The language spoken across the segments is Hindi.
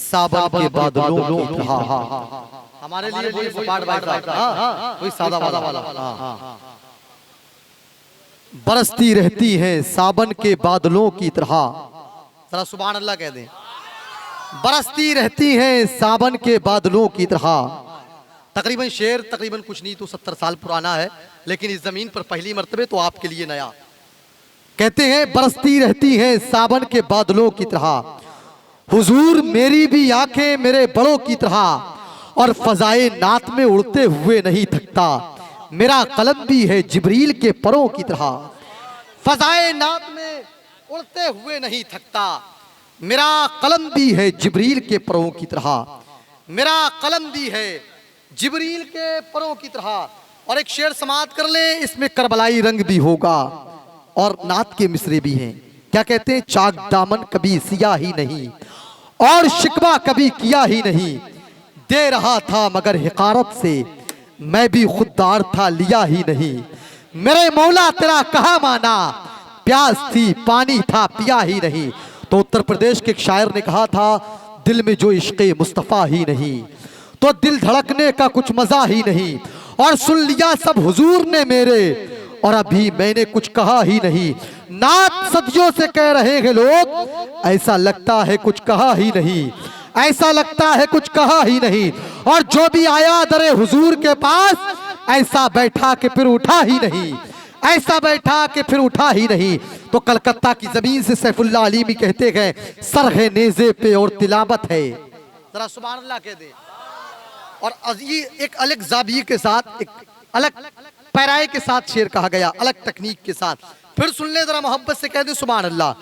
सावन के बादलों की तरह। हमारे लिए वही सपाट वही सादा वाला। बरसती रहती हैं सावन के बादलों की तरह। जरा सुभान अल्लाह कह दें। बरसती रहती हैं सावन के बादलों की तरह। तकरीबन शेर तकरीबन कुछ नहीं तो 70 साल पुराना है, लेकिन इस जमीन पर पहली मर्तबे तो आपके लिए नया। कहते हैं बरसती रहती हैं सावन के बादलों की तरह, हुजूर मेरी भी आंखें मेरे बड़ों की तरह, और फजाए नात में उड़ते हुए नहीं थकता, मेरा कलम भी है जिब्रील के परों की तरह। फजाए नात में उड़ते हुए नहीं थकता, मेरा कलम भी है जिब्रील के परों की तरह, मेरा कलम भी है जिब्रील के परों की तरह। और एक शेर समाप्त कर ले, इसमें करबलाई रंग भी होगा और नात के मिसरे भी हैं। क्या कहते हैं? चाक दामन कभी सिया ही नहीं और शिकवा कभी किया ही नहीं, दे रहा था मगर हिकारत से, मैं भी खुददार था लिया ही नहीं, मेरे मौला तेरा कहा माना, प्यास थी पानी था पिया ही नहीं। तो उत्तर प्रदेश के एक शायर ने कहा था, दिल में जो इश्क़े मुस्तफ़ा ही नहीं तो दिल धड़कने का कुछ मजा ही नहीं, और सुन लिया सब हुजूर ने मेरे और अभी मैंने कुछ कहा ही नहीं। नात सदियों से कह रहे हैं लोग, ऐसा लगता है कुछ कहा ही नहीं, ऐसा लगता है कुछ कहा ही नहीं, और जो भी आया दरे हुजूर के पास, ऐसा बैठा के फिर उठा ही नहीं, ऐसा बैठा के फिर उठा ही नहीं। तो कलकत्ता की जमीन से सैफुल्लाह अलीमी कहते गए, सर है नेज़े पे और तिलावत है। जरा सुभान अल्लाह कह दे। और ये एक अलग जाबिये के साथ, एक अलग पैराए के साथ शेर कहा गया, अलग तकनीक के साथ। फिर सुन ले जरा, मोहब्बत से कह दे सुभान अल्लाह।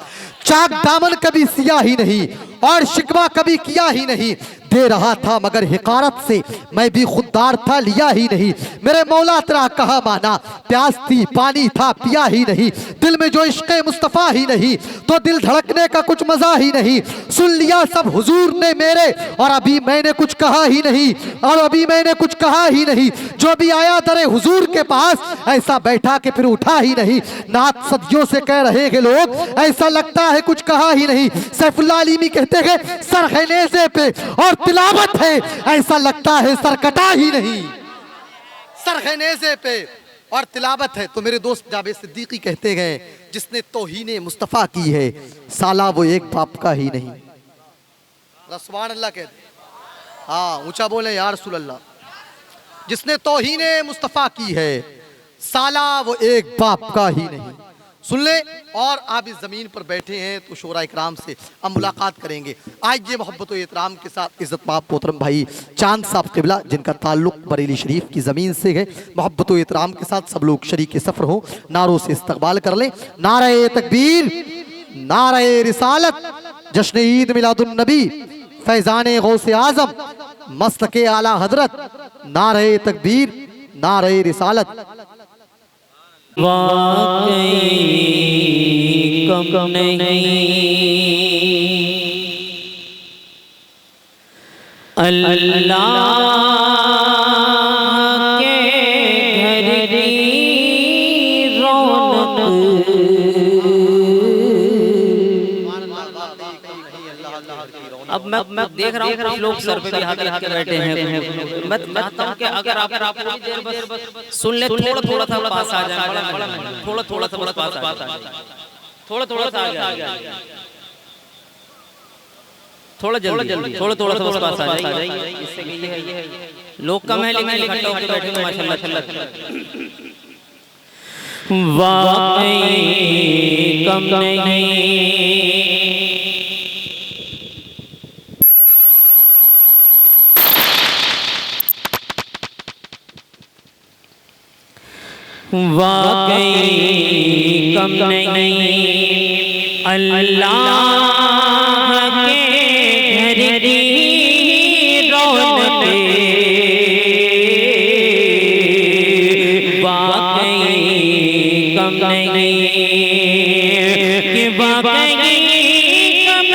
चाक दामन कभी सिया ही नहीं और शिकवा कभी किया ही नहीं, दे रहा था मगर हिकारत से, मैं भी खुददार था लिया ही नहीं, मेरे मौला तेरा कहा माना, प्यास थी पानी था पिया ही नहीं, दिल में जो इश्क़े मुस्तफ़ा ही नहीं तो दिल धड़कने का कुछ मजा ही नहीं, सुन लिया सब हुजूर ने मेरे और अभी मैंने कुछ कहा ही नहीं, और अभी मैंने कुछ कहा ही नहीं, जो भी आया दरे हुजूर के पास, ऐसा बैठा के फिर उठा ही नहीं। नात सदियों से कह रहे हैं लोग, ऐसा लगता है कुछ कहा ही नहीं। सैफुल्लाह अलीमी कहते हैं, सर है नेज़े पे और तिलावत है, ऐसा लगता है सर कटा ही नहीं। सर है नेज़े पे और तिलावत है। तो मेरे दोस्त जावेद सिद्दीकी कहते गए, जिसने तौहीने मुस्तफ़ा की है, साला वो एक बाप का ही नहीं। सुभान अल्लाह कहते, हाँ ऊंचा बोले या रसूल अल्लाह। जिसने तौहीने मुस्तफ़ा की है, साला वो एक बाप का ही नहीं। सुन ले। और आप इस ज़मीन पर बैठे हैं तो शोरा इकराम से अब मुलाकात करेंगे। आज ये मोहब्बत व एहतराम के साथ इज़्ज़तमाब मोहतरम भाई चांद साहब क़िबला, जिनका ताल्लुक़ बरेली शरीफ की ज़मीन से है, मोहब्बत व एहतराम के साथ सब लोग शरीक सफ़र हों, नारों से इस्तक़बाल कर लें। नारे तकबीर, नारे रिसालत, जश्न ईद मिलादुन नबी, फैज़ाने गौसे आज़म, मस्तके आला हज़रत, नारे तकबीर, नारे रिसालत। वाकई कम नहीं अल्लाह के घर की रौनक। अब मैं देख रहा हूँ कुछ लोग सर पे भी हाथ रख के बैठे हैं। मैं चाहता हूँ कि अगर आप थोड़ी देर बस सुन ले, थोड़ा थोड़ा सा पास आ जाए, थोड़ा थोड़ा सा पास आ जाए, थोड़ा थोड़ा सा आ जाए, थोड़ा जल्दी, थोड़ा थोड़ा सा पास आ जाइए। इससे ये है लोग कम है लेकिन इकट्ठा होकर बैठे हैं माशाल्लाह। वाकई कम नहीं वाकई कम नहीं अल्लाह के घर की रौनक। वाकई कम नहीं कि वाकई कम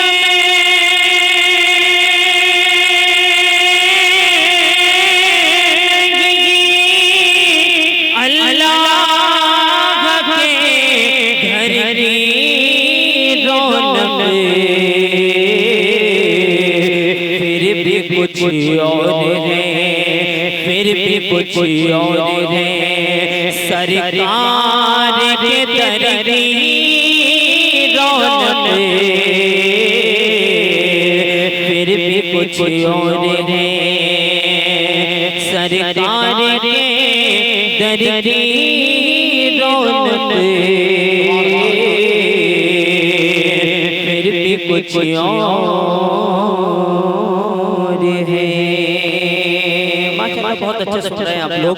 अल्लाह के घर की रौनक। भी कुछ और है, फिर भी कुछ और है। सरकार के दर की रौनक, फिर भी कुछ और है। सरकार के दर की रौनक, फिर भी कुछ और है। माशाअल्लाह बहुत अच्छा सुन रहे हैं आप लोग।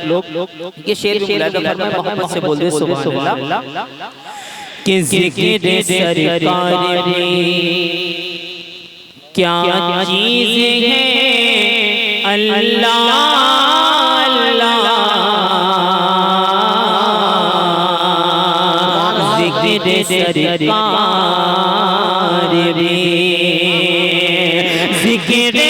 ये शेर मोहब्बत से बोल दे सुभान अल्लाह। कि ज़िक्र सरकार की क्या चीज़ है अल्लाह अल्लाह। ज़िक्र सरकार भी, ज़िक्र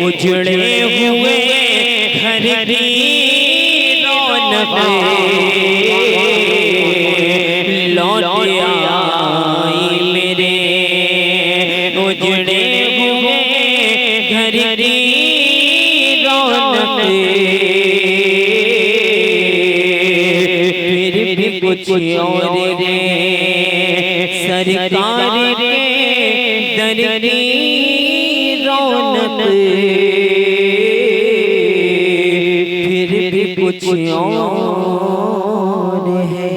उजड़े हुए घर की रौनक, लौट आई मेरे उजड़े हुए घर की रौनक, फिर भी कुछ और है। सरकार के दर की रौनक, फिर भी कुछ और है।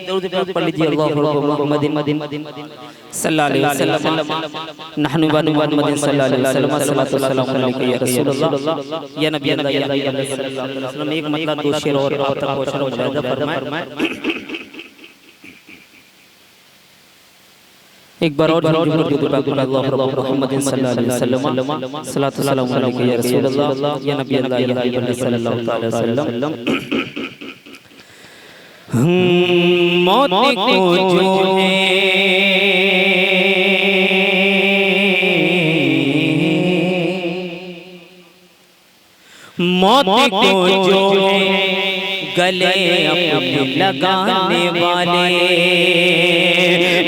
दरूद पे पढ़ लीजिए अल्लाहु मुहम्मदिन सल्लल्लाहु अलैहि वसल्लम, नहनु बनु मुहम्मदिन सल्लल्लाहु अलैहि वसल्लम, सल्लल्लाहु अलैहि या रसूलल्लाह या नबी अल्लाह या सल्लल्लाहु अलैहि वसल्लम। एक मतलब दो शेर और आप तक पहुंचना मुलाहिजा फरमाए। एक बार और अल्लाह मुहम्मदिन सल्लल्लाहु अलैहि वसल्लम, सल्लल्लाहु अलैहि या रसूलल्लाह या नबी अल्लाह या सल्लल्लाहु अलैहि वसल्लम। मौत को जो है मौत को जो है गले अपने लगाने वाले,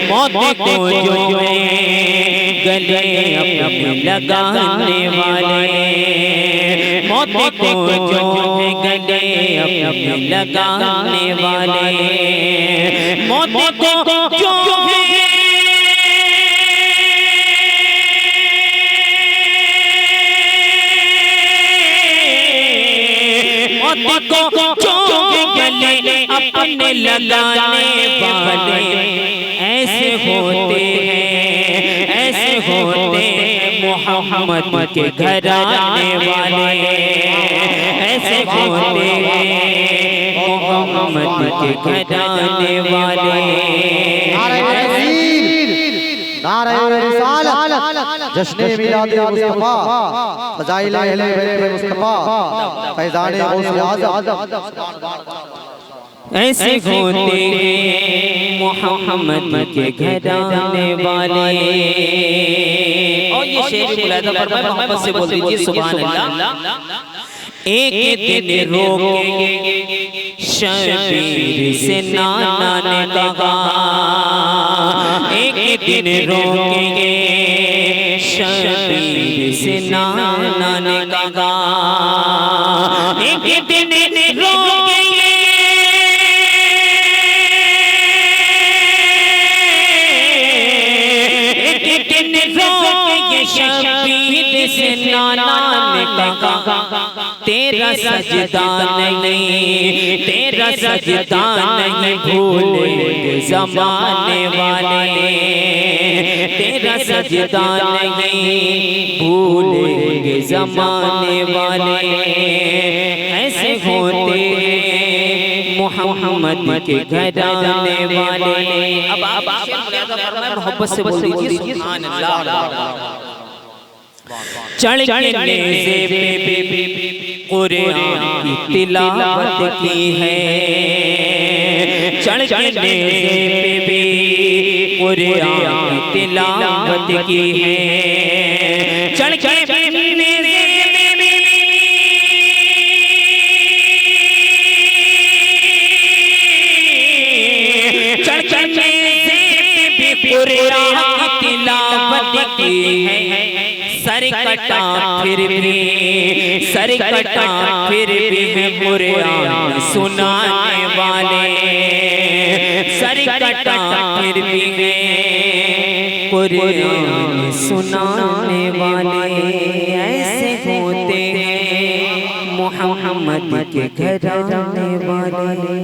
मौत को जो है गले अपने लगाने वाले, मौत को जो है गले अपने लगाने वाले, मौत को जो है मौत को जो गले अपने लगाने वाले, ऐसे होते हैं, ऐसे होते हैं मोहम्मद के घर आने वाले, ऐसे होते हैं मोहम्मद के घर आने वाले। नारे रिसालत, जश्न मिलाद मुस्तफा, फजाइल अहले बैत मुस्तफा, फैजाने गौसे आज़म। ऐसे होते हैं मोहम्मद के घर आने वाले। और ये शेर मुलाहिजा फरमाए, मोहब्बत से बोल दीजिए सुभान अल्लाह। एक दिन रोके शबीर से नाना ने कहा, एक दिन रोके शबीर से नाना ने कहा, एक दिन रोके शबीर से नाना ने कहा, तेरा सजदा नहीं, तेरा सजदा नहीं भूलेंगे ज़माने वाले, तेरा सजदा नहीं भूलेंगे ज़माने वाले। ऐसे होते मोहम्मद के घर आने वाले। अब आप मोहब्बत से बोल दीजिए सुभान अल्लाह। चढ़ के नेज़े पे कुरान की तिलावत की है, चढ़ के नेज़े पे भी कुरान की तिलावत की है, चढ़ के नेज़े पे भी चढ़ के नेज़े पे भी कुरान की तिलावत की है। सर कटा फिर भी सर कटा फिर भी है कुरान सुनाने वाले, सर कटा फिर भी है कुरान सुनाने वाले। ऐसे होते हैं मोहम्मद के घराने वाले।